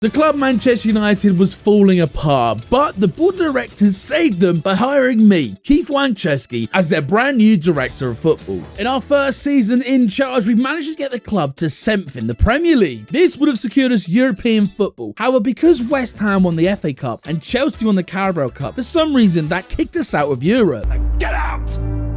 The club Manchester United was falling apart, but the board of directors saved them by hiring me, Keith Wancheski, as their brand new director of football. In our first season in charge, we managed to get the club to 7th in the Premier League. This would have secured us European football. However, because West Ham won the FA Cup and Chelsea won the Carabao Cup, for some reason that kicked us out of Europe. Get out!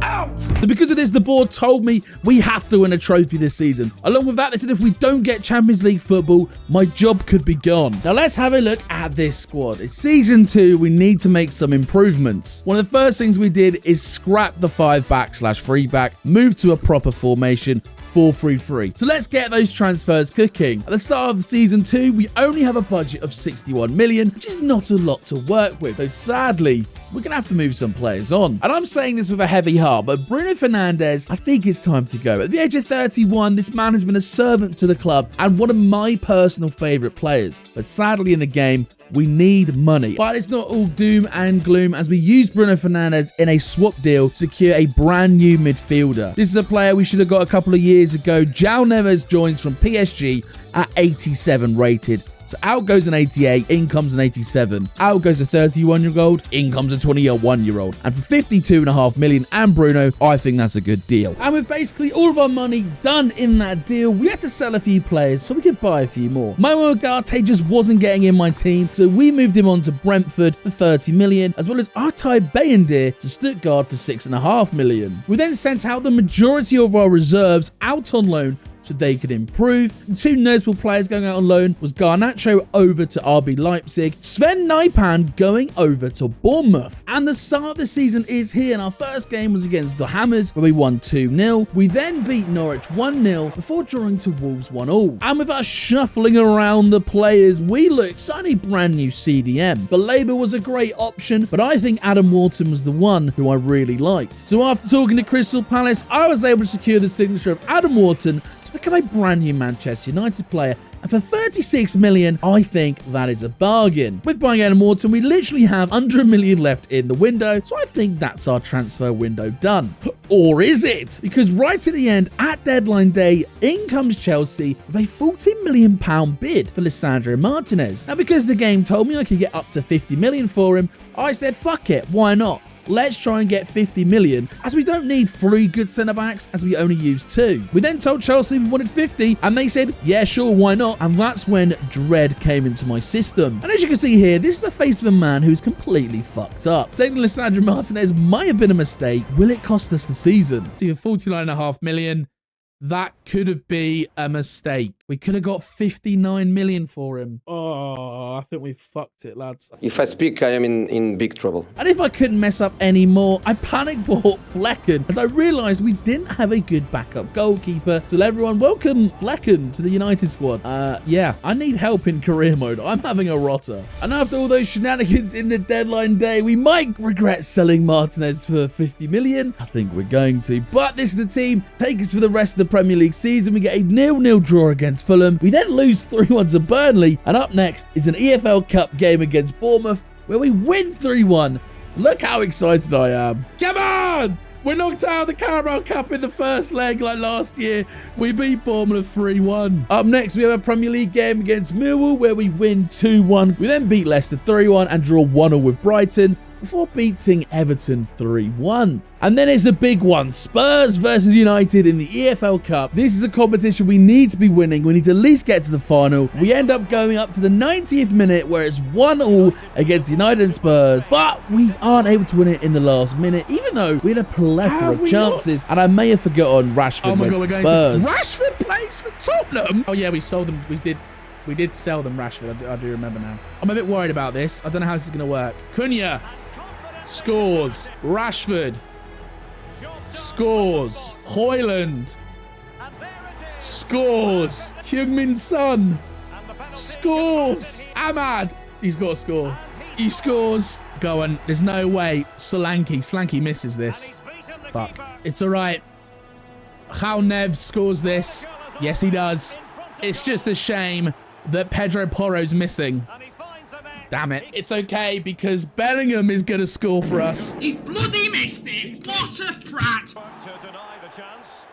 Out! So because of this, the board told me we have to win a trophy this season. Along with that, they said if we don't get Champions League football, my job could be gone. Now let's have a look at this squad. It's season 2, we need to make some improvements. One of the first things we did is scrap the 5-back/3 back, move to a proper formation, 4-3-3. So let's get those transfers cooking. At the start of season 2, we only have a budget of 61 million, which is not a lot to work with. So sadly, we're going to have to move some players on. And I'm saying this with a heavy heart, but Bruno Fernandes, I think it's time to go. At the age of 31, this man has been a servant to the club and one of my personal favourite players. But sadly in the game, we need money. But it's not all doom and gloom as we use Bruno Fernandes in a swap deal to secure a brand new midfielder. This is a player we should have got a couple of years ago. João Neves joins from PSG at 87 rated. So out goes an 88, in comes an 87. Out goes a 31-year-old, in comes a 21-year-old. And for 52.5 million and Bruno, I think that's a good deal. And with basically all of our money done in that deal, we had to sell a few players so we could buy a few more. Mauro Ugarte just wasn't getting in my team, so we moved him on to Brentford for 30 million, as well as Artai Bayendir to Stuttgart for 6.5 million. We then sent out the majority of our reserves out on loan so they could improve. The two noticeable players going out on loan was Garnacho over to RB Leipzig, Sven Nijpan going over to Bournemouth. And the start of the season is here, and our first game was against the Hammers, where we won 2-0. We then beat Norwich 1-0 before drawing to Wolves 1-1. And with us shuffling around the players, we looked signing a brand new CDM. But Labour was a great option, but I think Adam Wharton was the one who I really liked. So after talking to Crystal Palace, I was able to secure the signature of Adam Wharton to become a brand new Manchester United player, and for 36 million, I think that is a bargain. With buying Adam Wharton, we literally have under $1 million left in the window, so I think that's our transfer window done. Or is it? Because right at the end, at deadline day, in comes Chelsea with a £40 million bid for Lisandro Martinez. Now, because the game told me I could get up to 50 million for him, I said, fuck it, why not? Let's try and get 50 million, as we don't need 3 good centre-backs, as we only use 2. We then told Chelsea we wanted 50, and they said, yeah, sure, why not? And that's when dread came into my system. And as you can see here, this is the face of a man who's completely fucked up. Saying Lisandro Martinez might have been a mistake. Will it cost us the season? See, 49.5 million. That could have been a mistake. We could have got 59 million for him. Oh, I think we fucked it, lads. If I speak, I am in big trouble. And if I couldn't mess up any more, I panic bought Flecken as I realised we didn't have a good backup goalkeeper. So everyone, welcome Flecken to the United squad. Yeah, I need help in career mode. I'm having a rotter. And after all those shenanigans in the deadline day, we might regret selling Martinez for 50 million. I think we're going to. But this is the team. Take us for the rest of the Premier League season. We get a 0-0 draw against Fulham. We then lose 3-1 to Burnley, and up next is an EFL Cup game against Bournemouth where we win 3-1. Look how excited I am. Come on! We're knocked out of the Carabao Cup in the first leg like last year. We beat Bournemouth 3-1. Up next, we have a Premier League game against Millwall where we win 2-1. We then beat Leicester 3-1 and draw 1-0 with Brighton before beating Everton 3-1. And then it's a big one. Spurs versus United in the EFL Cup. This is a competition we need to be winning. We need to at least get to the final. We end up going up to the 90th minute where it's 1-1 against United and Spurs. But we aren't able to win it in the last minute, even though we had a plethora of chances. Not? And I may have forgotten Rashford went to Spurs. Rashford plays for Tottenham? Oh yeah, we sold them. We did sell them Rashford. I do remember now. I'm a bit worried about this. I don't know how this is going to work. Cunha scores. Rashford scores. Hoyland scores. Heung-min Son scores. Ahmad, he's got to score. He scores. Go on. There's no way. Solanke misses this. Fuck. It's all right. João Neves scores this. Yes, he does. It's just a shame that Pedro Porro's missing. Damn it. It's okay because Bellingham is going to score for us. He's bloody missed it. What a prat. To deny the chance.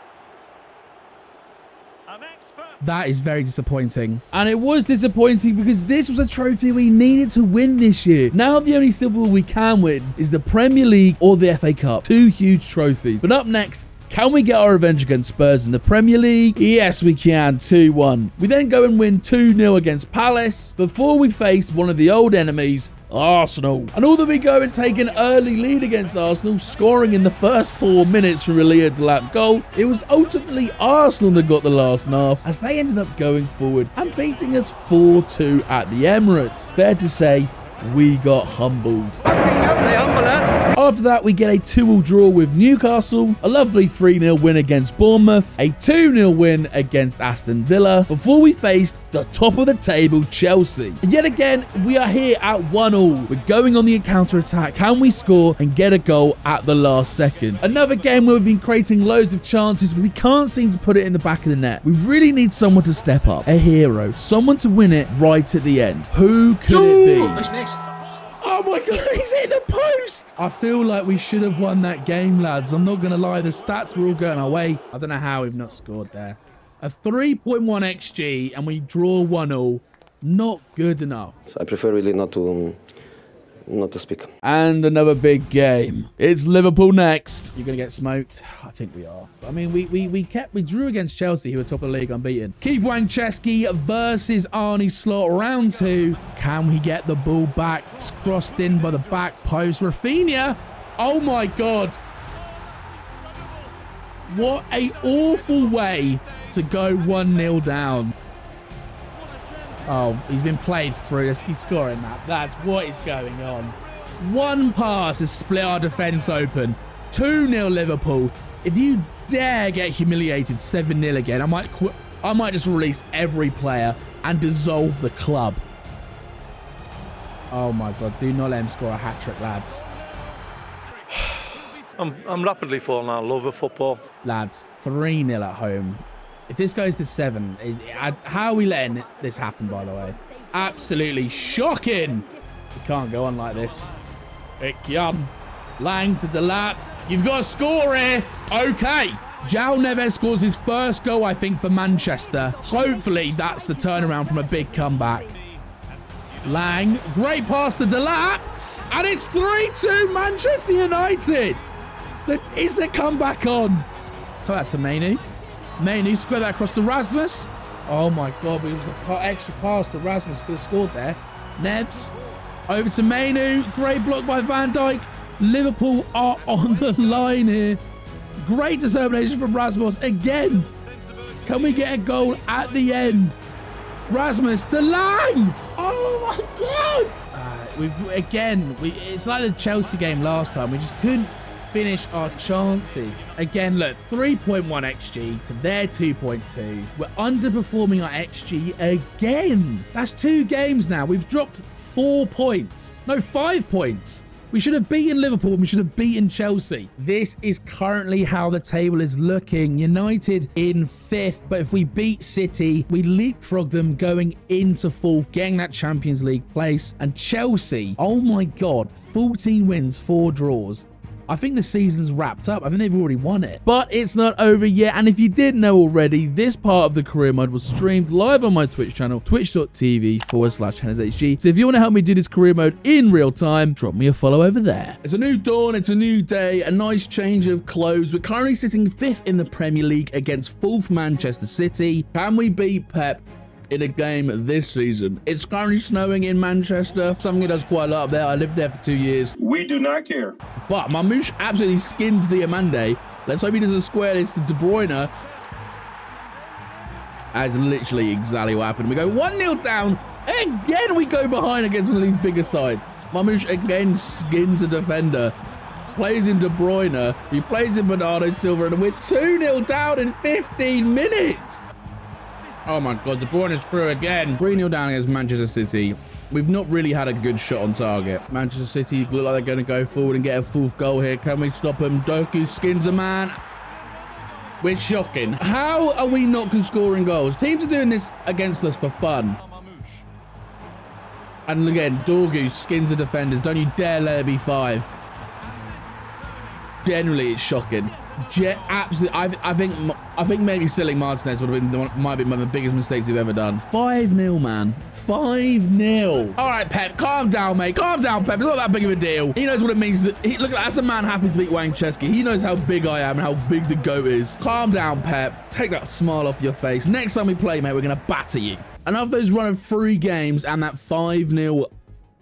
That is very disappointing. And it was disappointing because this was a trophy we needed to win this year. Now the only silverware we can win is the Premier League or the FA Cup. Two huge trophies. But up next, can we get our revenge against Spurs in the Premier League? Yes, we can. 2-1. We then go and win 2-0 against Palace before we face one of the old enemies, Arsenal. And although we go and take an early lead against Arsenal, scoring in the first 4 minutes from a Leo Delap goal, it was ultimately Arsenal that got the last laugh as they ended up going forward and beating us 4-2 at the Emirates. Fair to say, we got humbled. After that, we get a 2-2 draw with Newcastle, a lovely 3-0 win against Bournemouth, a 2-0 win against Aston Villa, before we faced the top of the table Chelsea. And yet again, we are here at 1-1. We're going on the counter-attack. Can we score and get a goal at the last second? Another game where we've been creating loads of chances, but we can't seem to put it in the back of the net. We really need someone to step up, a hero, someone to win it right at the end. Who could it be? What's next? Oh my God, he's hit the post! I feel like we should have won that game, lads. I'm not going to lie, the stats were all going our way. I don't know how we've not scored there. A 3.1 XG and we draw 1-1. Not good enough. I prefer really not to speak. And another big game. It's Liverpool next. You're going to get smoked? I think we are. I mean, we drew against Chelsea, who are top of the league, unbeaten. Keith Wang-Chesky versus Arne Slot, round 2. Can we get the ball back? It's crossed in by the back post. Rafinha. Oh my God. What a awful way to go 1-0 down. Oh, he's been played through. He's scoring that. That's what is going on. One pass has split our defence open. 2-0 Liverpool. If you dare get humiliated 7-0 again, I might quit. I might just release every player and dissolve the club. Oh my God, do not let him score a hat-trick, lads. I'm rapidly falling out of love with football. Lads, 3-0 at home. If this goes to 7, how are we letting this happen, by the way? Absolutely shocking. We can't go on like this. Ikyam. Lang to Delap. You've got to score here. Okay. João Neves scores his first goal, I think, for Manchester. Hopefully, that's the turnaround from a big comeback. Lang. Great pass to Delap. And it's 3-2 Manchester United. Is the comeback on? Come back to Mainu. Mainu square that across to Rasmus. Oh my God, but it was an extra pass to Rasmus could have scored there. Neves over to Mainu. Great block by Van Dijk. Liverpool are on the line here. Great determination from Rasmus again. Can we get a goal at the end? Rasmus to Lang. Oh my God. It's like the Chelsea game last time. We just couldn't finish our chances. Again, look, 3.1 XG to their 2.2. We're underperforming our XG again. That's 2 games now. We've dropped 4 points. No, 5 points. We should have beaten Liverpool and we should have beaten Chelsea. This is currently how the table is looking. United in 5th, but if we beat City, we leapfrog them going into 4th, getting that Champions League place. And Chelsea, oh my God, 14 wins, 4 draws. I think the season's wrapped up. I think they've already won it. But it's not over yet. And if you didn't know already, this part of the career mode was streamed live on my Twitch channel, twitch.tv/HennesHG. So if you want to help me do this career mode in real time, drop me a follow over there. It's a new dawn. It's a new day. A nice change of clothes. We're currently sitting 5th in the Premier League against 4th Manchester City. Can we beat Pep in a game this season? It's currently snowing in Manchester, something he does quite a lot up there. I lived there for 2 years. We do not care. But Mamouche absolutely skins Diamande. Let's hope he doesn't square this to De Bruyne. That's literally exactly what happened. We go 1-0 down. Again, we go behind against one of these bigger sides. Mamouche again skins a defender. Plays in De Bruyne. He plays in Bernardo Silva. And we're 2-0 down in 15 minutes. Oh my God, De Bruyne is through again. 3-0 down against Manchester City. We've not really had a good shot on target. Manchester City look like they're going to go forward and get a 4th goal here. Can we stop him? Doku skins a man. We're shocking. How are we not scoring goals? Teams are doing this against us for fun. And again, Dorgu skins the defenders. Don't you dare let it be 5. Generally, it's shocking. Absolutely. I think maybe selling Martinez would have been might be one of the biggest mistakes we've ever done. 5-0, man. 5-0. All right, Pep, calm down, mate. Calm down, Pep. It's not that big of a deal. He knows what it means. Look, that's a man happy to beat Wang Chesky. He knows how big I am and how big the GOAT is. Calm down, Pep. Take that smile off your face. Next time we play, mate, we're going to batter you. And after those run of 3 games and that 5-0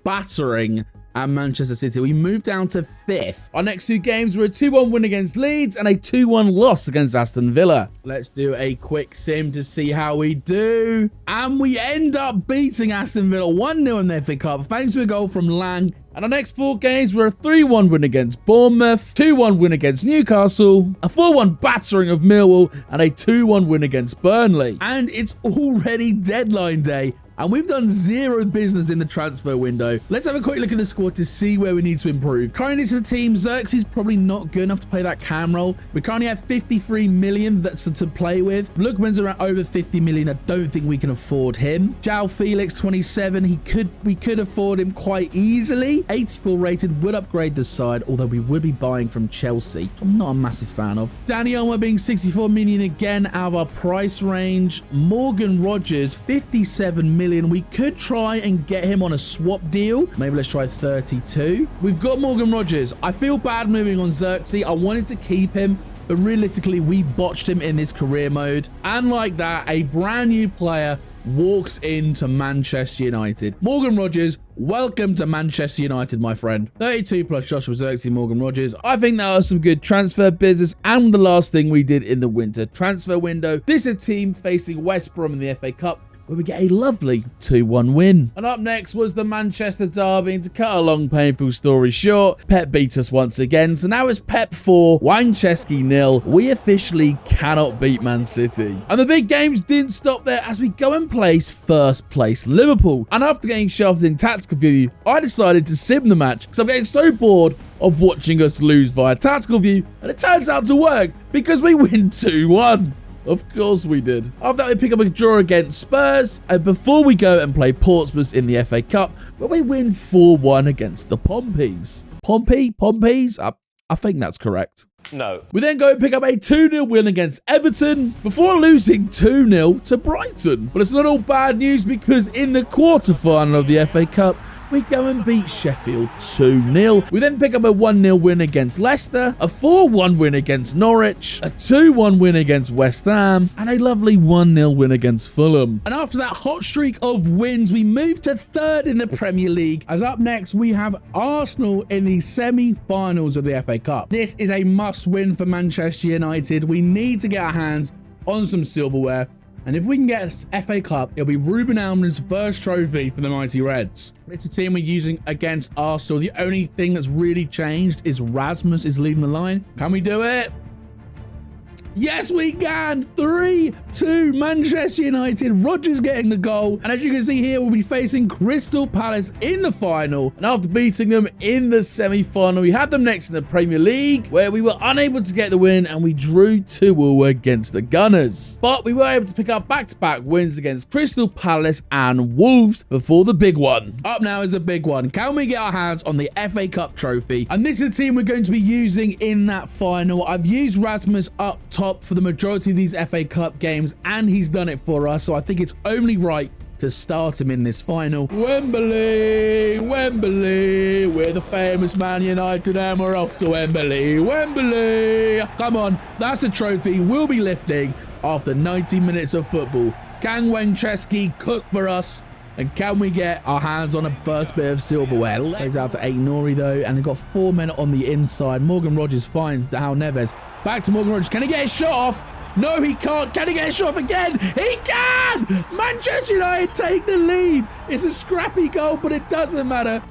battering at Manchester City, we moved down to 5th. Our next 2 games were a 2-1 win against Leeds and a 2-1 loss against Aston Villa. Let's do a quick sim to see how we do. And we end up beating Aston Villa 1-0 in the FA Cup, thanks to a goal from Lang. And our next 4 games were a 3-1 win against Bournemouth, 2-1 win against Newcastle, a 4-1 battering of Millwall, and a 2-1 win against Burnley. And it's already deadline day, and we've done 0 business in the transfer window. Let's have a quick look at the squad to see where we need to improve. Currently to the team, Xerxes probably not good enough to play that cam role. We currently have 53 million that's to play with. Lookman's around over 50 million. I don't think we can afford him. João Felix, 27. We could afford him quite easily. 84 rated, would upgrade the side, although we would be buying from Chelsea. I'm not a massive fan of. Danny Olmo being 64 million again out of our price range. Morgan Rogers, 57 million. We could try and get him on a swap deal. Maybe let's try 32. We've got Morgan Rogers. I feel bad moving on Xerxes. I wanted to keep him, but realistically, we botched him in this career mode. And like that, a brand new player walks into Manchester United. Morgan Rogers, welcome to Manchester United, my friend. 32 plus Joshua Xerxes, Morgan Rogers. I think that was some good transfer business. And the last thing we did in the winter transfer window. This is a team facing West Brom in the FA Cup, where we get a lovely 2-1 win. And up next was the Manchester derby. And to cut a long, painful story short, Pep beat us once again. So now it's Pep 4, Wang Chesky 0. We officially cannot beat Man City. And the big games didn't stop there as we go and place first place Liverpool. And after getting shoved in tactical view, I decided to sim the match because I'm getting so bored of watching us lose via tactical view. And it turns out to work because we win 2-1. Of course we did. After that, we pick up a draw against Spurs, and before we go and play Portsmouth in the FA Cup, where we win 4-1 against the Pompeys. Pompeys? I think that's correct. No. We then go and pick up a 2-0 win against Everton before losing 2-0 to Brighton. But it's not all bad news because in the quarterfinal of the FA Cup, we go and beat Sheffield 2-0. We then pick up a 1-0 win against Leicester, a 4-1 win against Norwich, a 2-1 win against West Ham, and a lovely 1-0 win against Fulham. And after that hot streak of wins, we move to 3rd in the Premier League, as up next we have Arsenal in the semi-finals of the FA Cup. This is a must-win for Manchester United. We need to get our hands on some silverware. And if we can get a FA Cup, it'll be Ruben Almond's first trophy for the Mighty Reds. It's a team we're using against Arsenal. The only thing that's really changed is Rasmus is leading the line. Can we do it? Yes, we can. 3-2 Manchester United. Rodgers getting the goal. And as you can see here, we'll be facing Crystal Palace in the final. And after beating them in the semi-final, we had them next in the Premier League, where we were unable to get the win and we drew 2-2 against the Gunners. But we were able to pick up back-to-back wins against Crystal Palace and Wolves before the big one. Up now is a big one. Can we get our hands on the FA Cup trophy? And this is a team we're going to be using in that final. I've used Rasmus up top for the majority of these FA Cup games, and he's done it for us, so I think it's only right to start him in this final. Wembley, Wembley, we're the famous Man United and we're off to Wembley, Wembley. Come on, that's a trophy we'll be lifting after 90 minutes of football. Can Wang Chesky cook for us? And can we get our hands on a first bit of silverware? Plays out to Aït-Nouri though, and they've got 4 men on the inside. Morgan Rogers finds Dao Neves. Back to Morgan Rogers. Can he get his shot off? No, he can't. Can he get his shot off again? He can! Manchester United take the lead. It's a scrappy goal, but it doesn't matter.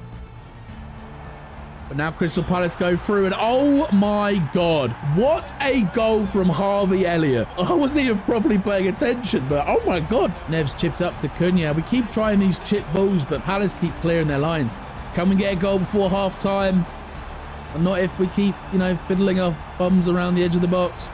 But now Crystal Palace go through, and oh my God, what a goal from Harvey Elliott. I wasn't even properly paying attention, but oh my God. Neves chips up to Cunha. We keep trying these chip balls, but Palace keep clearing their lines. Can we get a goal before half-time? Not if we keep, fiddling our bums around the edge of the box.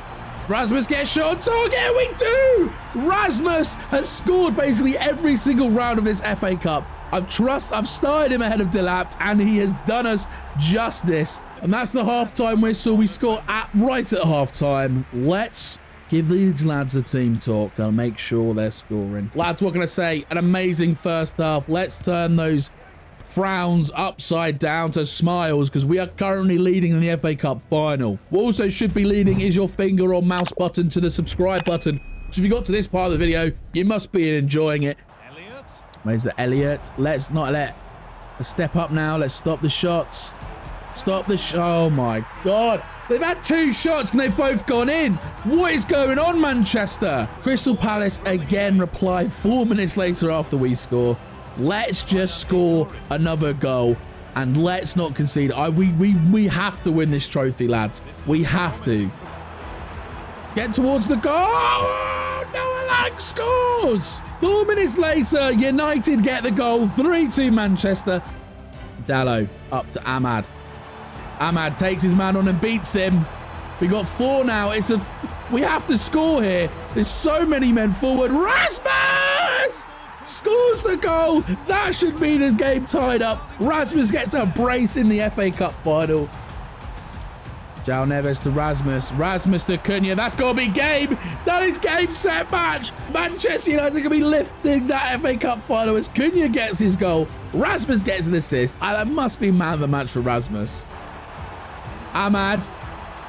Rasmus gets shot on target. We do! Rasmus has scored basically every single round of this FA Cup. I've started him ahead of Delapt, and he has done us justice. And that's the halftime whistle. We score right at halftime. Let's give these lads a team talk to make sure they're scoring. Lads, what can I say? An amazing first half. Let's turn those frowns upside down to smiles, because we are currently leading in the FA Cup final. What also should be leading is your finger or mouse button to the subscribe button. So if you got to this part of the video, you must be enjoying it. Where's the Elliot? Let's not let a step up now. Let's stop the shots. Stop the oh my God. They've had 2 shots and they've both gone in. What is going on, Manchester? Crystal Palace again reply 4 minutes later after we score. Let's just score another goal and let's not concede. We have to win this trophy, lads. We have to. Get towards the goal. Oh, Noah Lang scores. 4 minutes later, United get the goal. 3-2 Manchester. Dallo up to Ahmad. Ahmad takes his man on and beats him. We got 4 now. We have to score here. There's so many men forward. Rasmus scores the goal. That should be the game tied up. Rasmus gets a brace in the FA Cup final. João Neves to Rasmus. Rasmus to Cunha. That's got to be game. That is game, set, match. Manchester United are going to be lifting that FA Cup final as Cunha gets his goal. Rasmus gets an assist. That must be man of the match for Rasmus. Ahmad.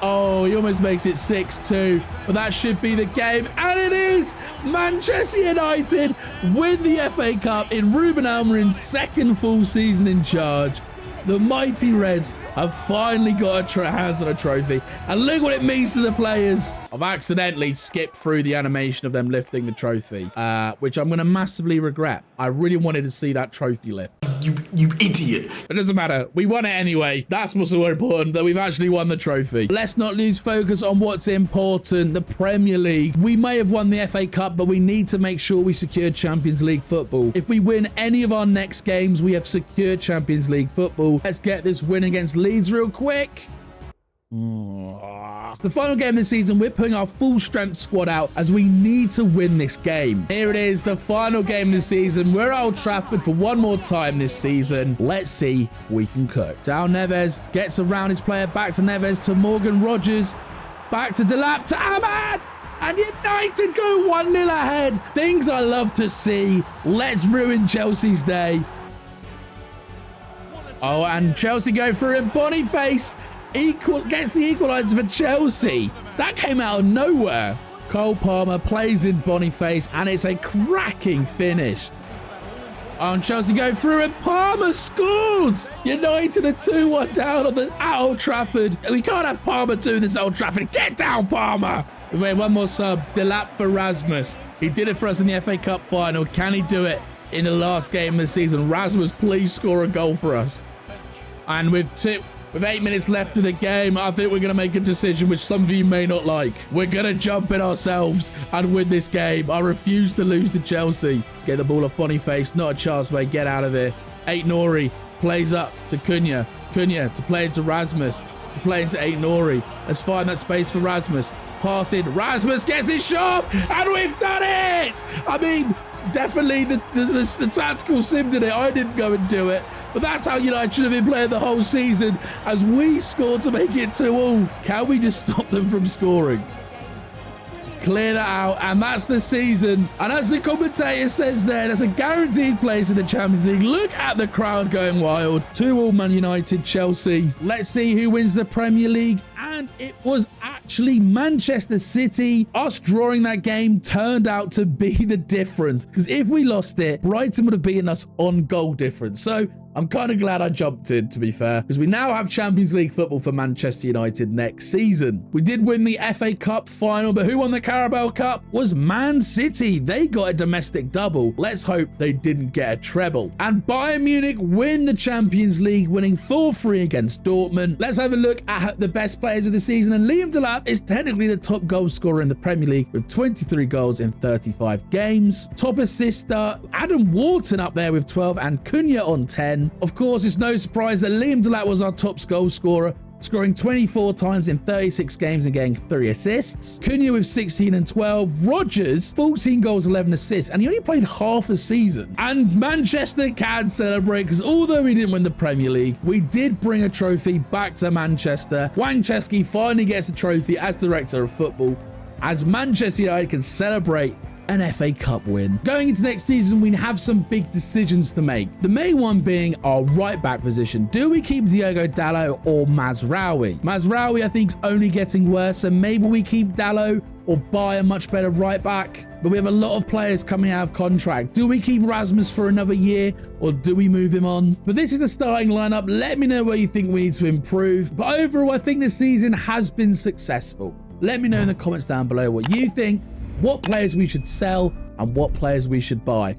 Oh, he almost makes it 6-2. But that should be the game. And it is. Manchester United win the FA Cup in Ruben Amorim's second full season in charge. The mighty Reds have finally got hands on a trophy. And look what it means to the players. I've accidentally skipped through the animation of them lifting the trophy, which I'm going to massively regret. I really wanted to see that trophy lift. You idiot. It doesn't matter. We won it anyway. That's what's so important, that we've actually won the trophy. Let's not lose focus on what's important, the Premier League. We may have won the FA Cup, but we need to make sure we secure Champions League football. If we win any of our next games, we have secured Champions League football. Let's get this win against Leeds real quick. The final game of the season, we're putting our full strength squad out as we need to win this game. Here it is, the final game of the season. We're at Old Trafford for one more time this season. Let's see if we can cook. João Neves gets around his player, back to Neves to Morgan Rogers, back to Delap to Ahmad. And United go 1-0 ahead. Things I love to see. Let's ruin Chelsea's day. Oh, and Chelsea go through and Boniface gets the equaliser for Chelsea. That came out of nowhere. Cole Palmer plays in Boniface and it's a cracking finish. Oh, and Chelsea go through and Palmer scores. United are 2-1 down at Old Trafford. We can't have Palmer doing this at Old Trafford. Get down, Palmer. We made one more sub. Delap for Rasmus. He did it for us in the FA Cup final. Can he do it in the last game of the season? Rasmus, please score a goal for us. And with 8 minutes left in the game, I think we're going to make a decision which some of you may not like. We're going to jump in ourselves and win this game. I refuse to lose to Chelsea. Let's get the ball off Boniface. Not a chance, mate. Get out of here. Aït-Nouri plays up to Cunha. Cunha to play into Rasmus. To play into Aït-Nouri. Let's find that space for Rasmus. Pass in. Rasmus gets his shot. And we've done it! I mean, definitely the tactical sim did it. I didn't go and do it. But that's how United should have been playing the whole season, as we scored to make it 2-2. Can we just stop them from scoring? Clear that out, and that's the season. And as the commentator says there, that's a guaranteed place in the Champions League. Look at the crowd going wild. 2-2 Man United, Chelsea. Let's see who wins the Premier League. And it was actually Manchester City. Us drawing that game turned out to be the difference, because if we lost it, Brighton would have beaten us on goal difference. So I'm kind of glad I jumped in, to be fair, because we now have Champions League football for Manchester United next season. We did win the FA Cup final, but who won the Carabao Cup was Man City. They got a domestic double. Let's hope they didn't get a treble. And Bayern Munich win the Champions League, winning 4-3 against Dortmund. Let's have a look at the best players of the season, and Liam Delap is technically the top goal scorer in the Premier League with 23 goals in 35 games. Top assister, Adam Wharton up there with 12 and Cunha on 10. Of course, it's no surprise that Liam Delap was our top goal scorer scoring 24 times in 36 games and getting 3 assists. Cunha with 16 and 12. Rodgers, 14 goals, 11 assists, and he only played half a season. And Manchester can celebrate because although we didn't win the Premier League, we did bring a trophy back to Manchester. Wangcheski finally gets a trophy as director of football, as Manchester United can celebrate an FA Cup win. Going into next season, we have some big decisions to make. The main one being our right back position. Do we keep Diogo Dalot or Mazraoui? Mazraoui, I think, is only getting worse, and maybe we keep Dalot or buy a much better right back. But we have a lot of players coming out of contract. Do we keep Rasmus for another year or do we move him on? But this is the starting lineup. Let me know where you think we need to improve. But overall, I think this season has been successful. Let me know in the comments down below what you think, what players we should sell and what players we should buy.